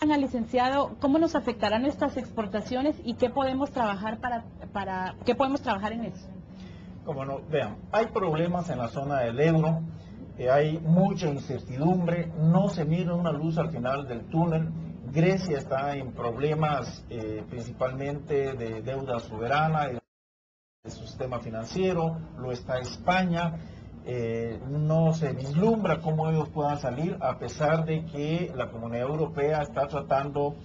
Licenciado, ¿cómo nos afectarán nuestras exportaciones y qué podemos trabajar qué podemos trabajar en eso? Como no, vean, hay problemas en la zona del euro, hay mucha incertidumbre, no se mira una luz al final del túnel. Grecia está en problemas principalmente de deuda soberana y de su sistema financiero, lo está España. No se vislumbra cómo ellos puedan salir, a pesar de que la Comunidad Europea está tratando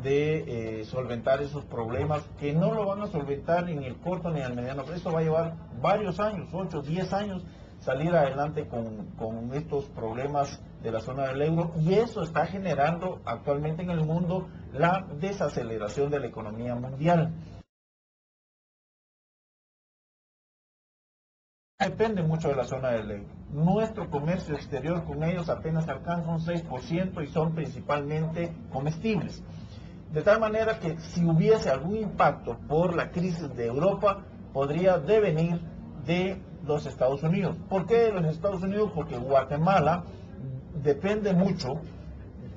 de solventar esos problemas, que no lo van a solventar ni en el corto ni en el mediano plazo. Esto va a llevar varios años, 8, 10 años, salir adelante con estos problemas de la zona del euro, y eso está generando actualmente en el mundo la desaceleración de la economía mundial. Depende mucho de la zona del euro. Nuestro comercio exterior con ellos apenas alcanza un 6% y son principalmente comestibles. De tal manera que si hubiese algún impacto por la crisis de Europa, podría devenir de los Estados Unidos. ¿Por qué de los Estados Unidos? Porque Guatemala depende mucho,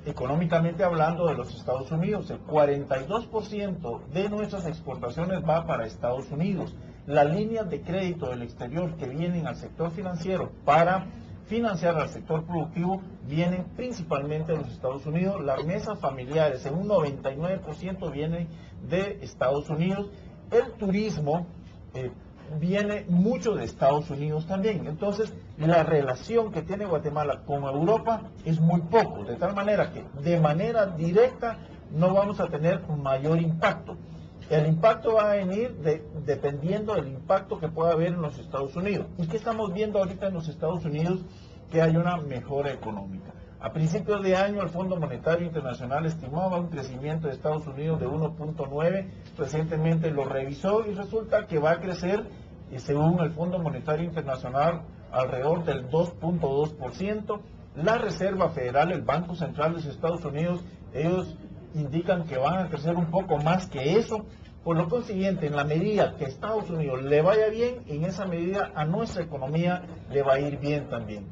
económicamente hablando, de los Estados Unidos. El 42% de nuestras exportaciones va para Estados Unidos. Las líneas de crédito del exterior que vienen al sector financiero para financiar al sector productivo vienen principalmente de los Estados Unidos. Las remesas familiares en un 99% vienen de Estados Unidos. El turismo viene mucho de Estados Unidos también. Entonces, la relación que tiene Guatemala con Europa es muy poco, de tal manera que de manera directa no vamos a tener un mayor impacto. El impacto va a venir dependiendo del impacto que pueda haber en los Estados Unidos. ¿Y qué estamos viendo ahorita en los Estados Unidos? Que hay una mejora económica. A principios de año el Fondo Monetario Internacional estimaba un crecimiento de Estados Unidos de 1.9, recientemente lo revisó y resulta que va a crecer, según el Fondo Monetario Internacional, alrededor del 2.2%. La Reserva Federal, el Banco Central de los Estados Unidos, ellos indican que van a crecer un poco más que eso. Por lo consiguiente, en la medida que a Estados Unidos le vaya bien, en esa medida a nuestra economía le va a ir bien también.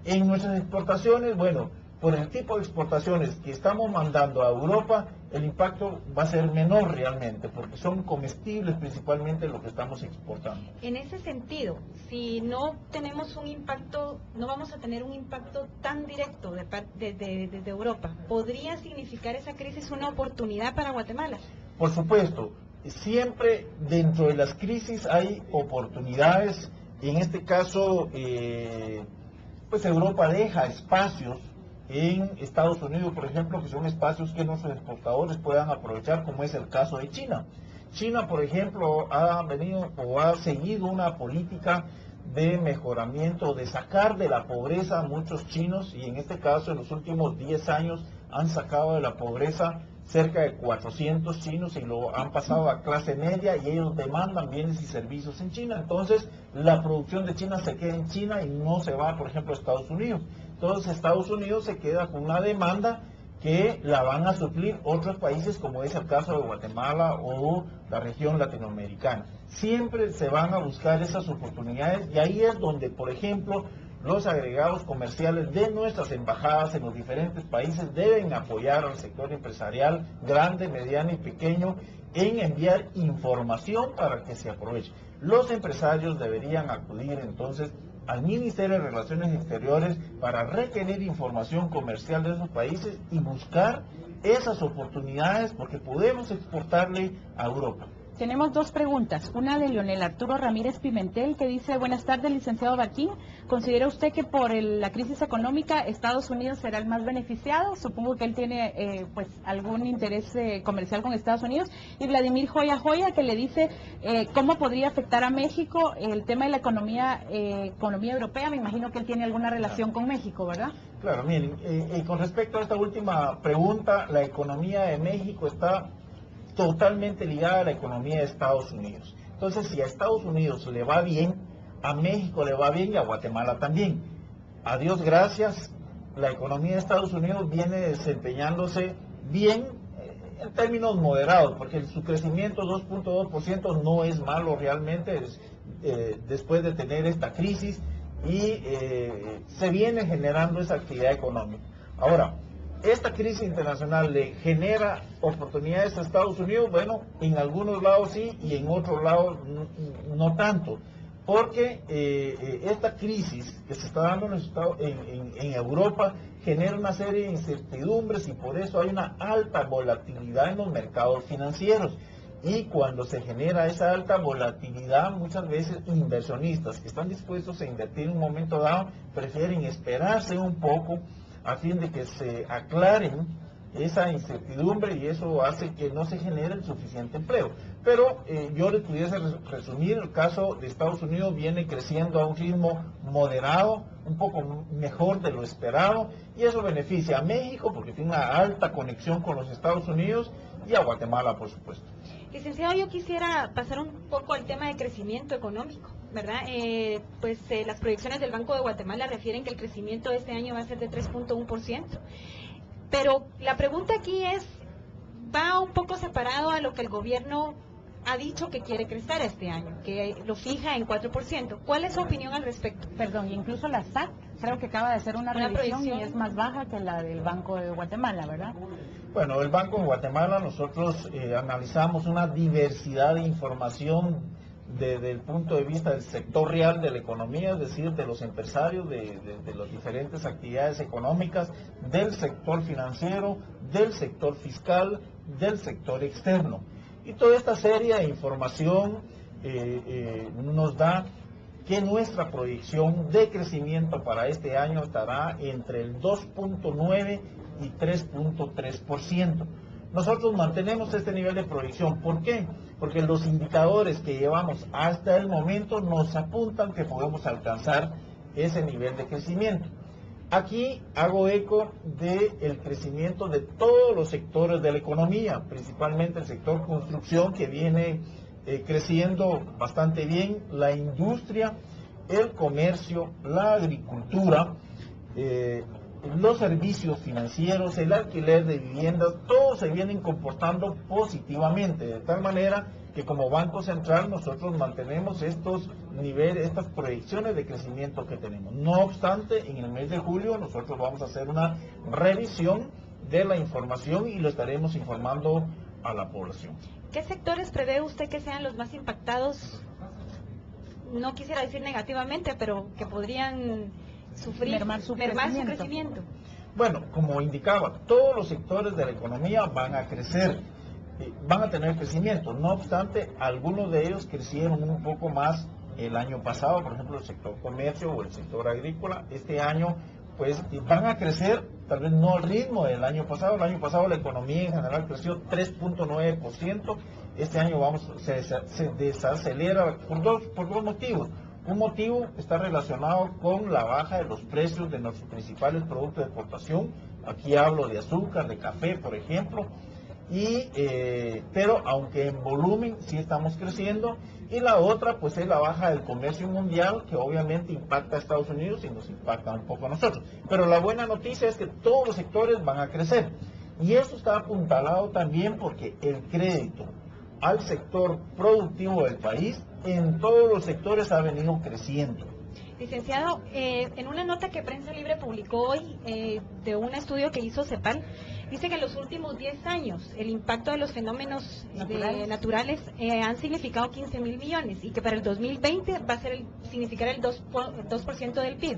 En nuestras exportaciones, bueno, por el tipo de exportaciones que estamos mandando a Europa, el impacto va a ser menor realmente, porque son comestibles principalmente lo que estamos exportando. En ese sentido, si no tenemos un impacto, no vamos a tener un impacto tan directo desde Europa, ¿podría significar esa crisis una oportunidad para Guatemala? Por supuesto, siempre dentro de las crisis hay oportunidades. En este caso, pues Europa deja espacios en Estados Unidos, por ejemplo, que son espacios que nuestros exportadores puedan aprovechar, como es el caso de China. China, por ejemplo, ha venido o ha seguido una política de mejoramiento, de sacar de la pobreza a muchos chinos, y en este caso en los últimos 10 años han sacado de la pobreza cerca de 400 chinos y lo han pasado a clase media, y ellos demandan bienes y servicios en China. Entonces la producción de China se queda en China y no se va, por ejemplo, a Estados Unidos. Entonces Estados Unidos se queda con una demanda que la van a suplir otros países, como es el caso de Guatemala o la región latinoamericana. Siempre se van a buscar esas oportunidades, y ahí es donde, por ejemplo, los agregados comerciales de nuestras embajadas en los diferentes países deben apoyar al sector empresarial, grande, mediano y pequeño, en enviar información para que se aproveche. Los empresarios deberían acudir entonces al Ministerio de Relaciones Exteriores para requerir información comercial de esos países y buscar esas oportunidades, porque podemos exportarle a Europa. Tenemos dos preguntas, una de Leonel Arturo Ramírez Pimentel, que dice: buenas tardes, licenciado Barquín, ¿considera usted que por la crisis económica Estados Unidos será el más beneficiado? Supongo que él tiene pues algún interés comercial con Estados Unidos. Y Vladimir Joya, que le dice ¿cómo podría afectar a México el tema de la economía europea? Me imagino que él tiene alguna relación con México, ¿verdad? Claro, miren, con respecto a esta última pregunta, la economía de México está totalmente ligada a la economía de Estados Unidos. Entonces, si a Estados Unidos le va bien, a México le va bien y a Guatemala también. A Dios gracias, la economía de Estados Unidos viene desempeñándose bien en términos moderados, porque su crecimiento 2.2% no es malo realmente, después de tener esta crisis, y se viene generando esa actividad económica. Ahora, esta crisis internacional le genera oportunidades a Estados Unidos. Bueno, en algunos lados sí y en otros lados no tanto, porque esta crisis que se está dando en Europa genera una serie de incertidumbres y por eso hay una alta volatilidad en los mercados financieros. Y cuando se genera esa alta volatilidad, muchas veces inversionistas que están dispuestos a invertir en un momento dado prefieren esperarse un poco a fin de que se aclaren esa incertidumbre, y eso hace que no se genere el suficiente empleo. Pero yo les pudiese resumir: el caso de Estados Unidos viene creciendo a un ritmo moderado, un poco mejor de lo esperado, y eso beneficia a México porque tiene una alta conexión con los Estados Unidos, y a Guatemala, por supuesto. Licenciado, yo quisiera pasar un poco al tema de crecimiento económico, ¿verdad? Las proyecciones del Banco de Guatemala refieren que el crecimiento de este año va a ser de 3.1%. Pero la pregunta aquí va un poco separado a lo que el gobierno ha dicho que quiere crecer este año, que lo fija en 4%. ¿Cuál es su opinión al respecto? Perdón, incluso la SAT creo que acaba de hacer una revisión y es más baja que la del Banco de Guatemala, ¿verdad? Bueno, el Banco de Guatemala, nosotros analizamos una diversidad de información desde el punto de vista del sector real de la economía, es decir, de los empresarios, de las diferentes actividades económicas, del sector financiero, del sector fiscal, del sector externo. Y toda esta serie de información nos da que nuestra proyección de crecimiento para este año estará entre el 2.9 y 3.3%. Nosotros mantenemos este nivel de proyección. ¿Por qué? Porque los indicadores que llevamos hasta el momento nos apuntan que podemos alcanzar ese nivel de crecimiento. Aquí hago eco del crecimiento de todos los sectores de la economía, principalmente el sector construcción, que viene creciendo bastante bien, la industria, el comercio, la agricultura, los servicios financieros, el alquiler de viviendas, todos se vienen comportando positivamente, de tal manera que como Banco Central nosotros mantenemos estos niveles, estas proyecciones de crecimiento que tenemos. No obstante, en el mes de julio nosotros vamos a hacer una revisión de la información y lo estaremos informando a la población. ¿Qué sectores prevé usted que sean los más impactados? No quisiera decir negativamente, pero que podrían mermar su crecimiento. Bueno, como indicaba, todos los sectores de la economía van a crecer, van a tener crecimiento. No obstante, algunos de ellos crecieron un poco más el año pasado, por ejemplo, el sector comercio o el sector agrícola. Este año, pues, van a crecer, tal vez no al ritmo del año pasado. El año pasado la economía en general creció 3.9%. Este año se desacelera por dos motivos. Un motivo está relacionado con la baja de los precios de nuestros principales productos de exportación. Aquí hablo de azúcar, de café, por ejemplo. Pero aunque en volumen sí estamos creciendo. Y la otra, pues, es la baja del comercio mundial, que obviamente impacta a Estados Unidos y nos impacta un poco a nosotros. Pero la buena noticia es que todos los sectores van a crecer. Y eso está apuntalado también porque el crédito al sector productivo del país en todos los sectores ha venido creciendo. Licenciado, en una nota que Prensa Libre publicó hoy de un estudio que hizo CEPAL, dice que en los últimos 10 años el impacto de los fenómenos naturales han significado 15.000 millones y que para el 2020 va a significar el 2% del PIB.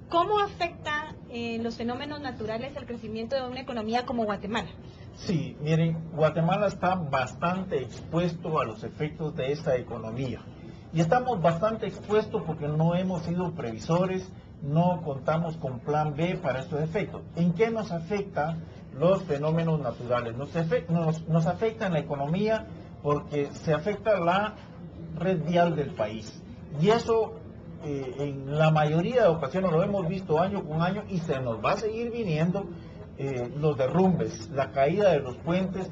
¿Cómo afecta los fenómenos naturales el crecimiento de una economía como Guatemala? Sí, miren, Guatemala está bastante expuesto a los efectos de esta economía. Y estamos bastante expuestos porque no hemos sido previsores, no contamos con plan B para estos efectos. ¿En qué nos afectan los fenómenos naturales? Nos afecta en la economía porque se afecta la red vial del país. Y eso en la mayoría de ocasiones lo hemos visto año con año y se nos va a seguir viniendo. Los derrumbes, la caída de los puentes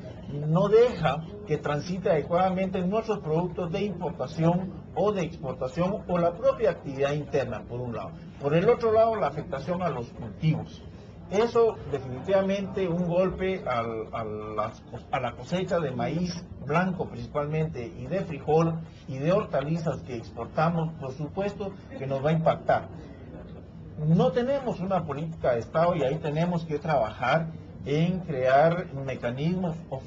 no deja que transite adecuadamente nuestros productos de importación o de exportación o la propia actividad interna, por un lado. Por el otro lado, la afectación a los cultivos. Eso definitivamente un golpe a la cosecha de maíz blanco principalmente y de frijol y de hortalizas que exportamos, por supuesto que nos va a impactar. no tenemos una política de Estado y ahí tenemos que trabajar en crear mecanismos o